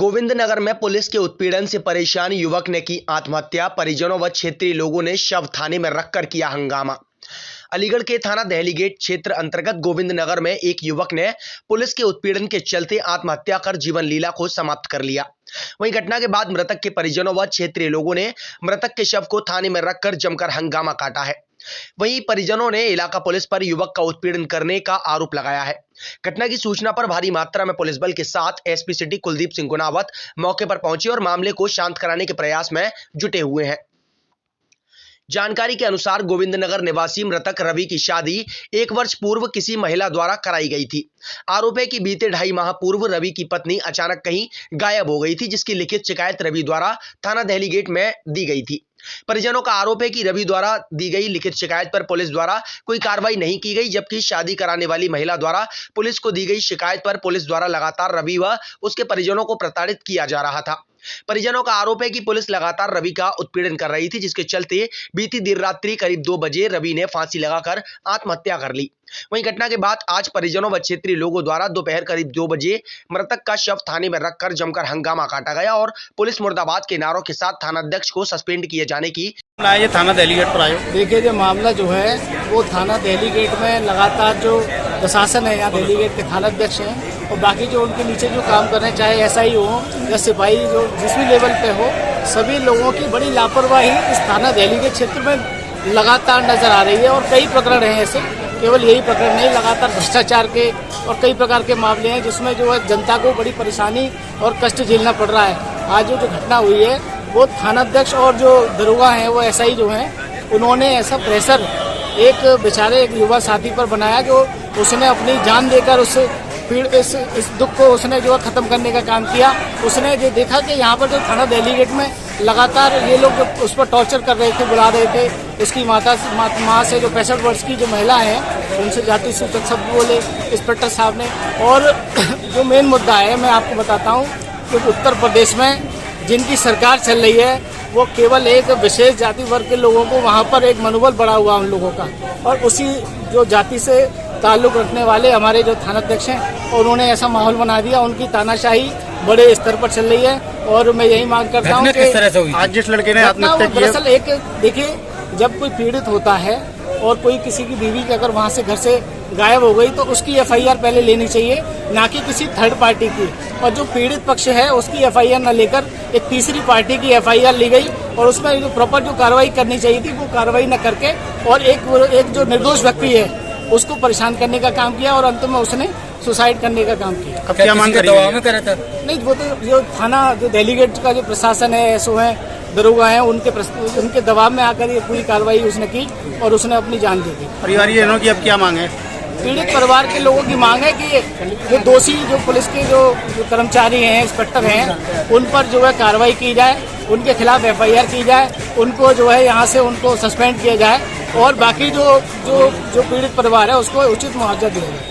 गोविंदनगर में पुलिस के उत्पीड़न से परेशान युवक ने की आत्महत्या। परिजनों व क्षेत्रीय लोगों ने शव थाने में रखकर किया हंगामा। अलीगढ़ के थाना दहलीगेट क्षेत्र अंतर्गत गोविंदनगर में एक युवक ने पुलिस के उत्पीड़न के चलते आत्महत्या कर जीवन लीला को समाप्त कर लिया। वहीं घटना के बाद मृतक के परिजनों व क्षेत्रीय लोगों ने मृतक के शव को थाने में रखकर जमकर हंगामा काटा है। वहीं परिजनों ने इलाका पुलिस पर युवक का उत्पीड़न करने का आरोप लगाया है। घटना की सूचना पर भारी मात्रा में पुलिस बल के साथ एसपी सिटी कुलदीप सिंह गुनावत मौके पर पहुंचे और मामले को शांत कराने के प्रयास में जुटे हुए हैं। जानकारी के अनुसार गोविंदनगर निवासी मृतक रवि की शादी 1 वर्ष पूर्व किसी महिला द्वारा कराई गई थी। आरोप है कि बीते 2.5 माह पूर्व रवि की पत्नी अचानक कहीं गायब हो गई थी, जिसकी लिखित शिकायत रवि द्वारा थाना दहलीगेट में दी गई थी। परिजनों का आरोप है कि रवि द्वारा दी गई लिखित शिकायत पर पुलिस द्वारा कोई कार्रवाई नहीं की गई, जबकि शादी कराने वाली महिला द्वारा पुलिस को दी गई शिकायत पर पुलिस द्वारा लगातार रवि व उसके परिजनों को प्रताड़ित किया जा रहा था। परिजनों का आरोप है कि पुलिस लगातार रवि का उत्पीड़न कर रही थी, जिसके चलते बीती देर रात्रि करीब 2 बजे रवि ने फांसी लगाकर आत्महत्या कर ली। वहीं घटना के बाद आज परिजनों व क्षेत्रीय लोगों द्वारा दोपहर करीब 2 बजे मृतक का शव थाने में रखकर जमकर हंगामा काटा गया और पुलिस मुर्दाबाद के नारों के साथ थानाध्यक्ष को सस्पेंड किए जाने की ये थाना दहलीगेट पर आए। देखिए, जो मामला जो है वो थाना दहलीगेट में लगातार जो प्रशासन है, यहाँ दहलीगेट के थानाध्यक्ष हैं और बाकी जो उनके नीचे जो काम कर रहे हैं, चाहे एसआई हो या सिपाही, जो जिस भी लेवल पे हो, सभी लोगों की बड़ी लापरवाही इस थाना दहलीगेट क्षेत्र में लगातार नजर आ रही है। और कई प्रकरण हैं ऐसे, केवल यही प्रकरण नहीं, लगातार भ्रष्टाचार के और कई प्रकार के मामले हैं जिसमें जो है जनता को बड़ी परेशानी और कष्ट झेलना पड़ रहा है। आज जो घटना हुई है वो थानाध्यक्ष और जो दरोगा हैं, वो एसआई जो हैं, उन्होंने ऐसा प्रेशर एक बेचारे एक युवा साथी पर बनाया जो उसने अपनी जान देकर उस इस दुख को उसने जो खत्म करने का काम किया। उसने जो देखा कि यहाँ पर जो थाना दहलीगेट में लगातार ये लोग उस पर टॉर्चर कर रहे थे, बुला रहे थे। उसकी माँ से जो 65 वर्ष की जो महिला है, उनसे जाति सूचक शब्द बोले इंस्पेक्टर साहब ने। और जो मेन मुद्दा है, मैं आपको बताता हूँ कि उत्तर प्रदेश में जिनकी सरकार चल रही है वो केवल एक विशेष जाति वर्ग के लोगों को वहाँ पर एक मनोबल बढ़ा हुआ उन लोगों का, और उसी जो जाति से ताल्लुक रखने वाले हमारे जो थानाध्यक्ष हैं, और उन्होंने ऐसा माहौल बना दिया। उनकी तानाशाही बड़े स्तर पर चल रही है और मैं यही मांग करता हूँ कि आज जिस लड़के ने आत्महत्या की, दरअसल एक देखिए, जब कोई पीड़ित होता है और कोई किसी की बीवी की अगर वहाँ से घर से गायब हो गई तो उसकी एफआईआर पहले लेनी चाहिए, ना कि किसी थर्ड पार्टी की। और जो पीड़ित पक्ष है उसकी एफआईआर न लेकर एक तीसरी पार्टी की एफआईआर ली गई और उसमें जो प्रॉपर जो कार्रवाई करनी चाहिए थी वो कार्रवाई न करके और एक जो निर्दोष व्यक्ति है उसको परेशान करने का काम किया और अंत में उसने सुसाइड करने का काम किया। अब क्या मांग कर नहीं, वो तो जो थाना जो दहलीगेट का जो प्रशासन है, एसओ है, दरोगा हैं, उनके दबाव में आकर ये पूरी कार्रवाई उसने की और उसने अपनी जान दे दी। परिवारीय जनों की अब क्या मांग है? पीड़ित परिवार के लोगों की मांग है कि जो दोषी जो पुलिस के जो कर्मचारी हैं, इंस्पेक्टर हैं, उन पर जो है कार्रवाई की जाए, उनके खिलाफ एफआईआर की जाए, उनको जो है यहाँ से उनको सस्पेंड किया जाए और बाकी जो पीड़ित परिवार है उसको उचित मुआवजा दिया जाए।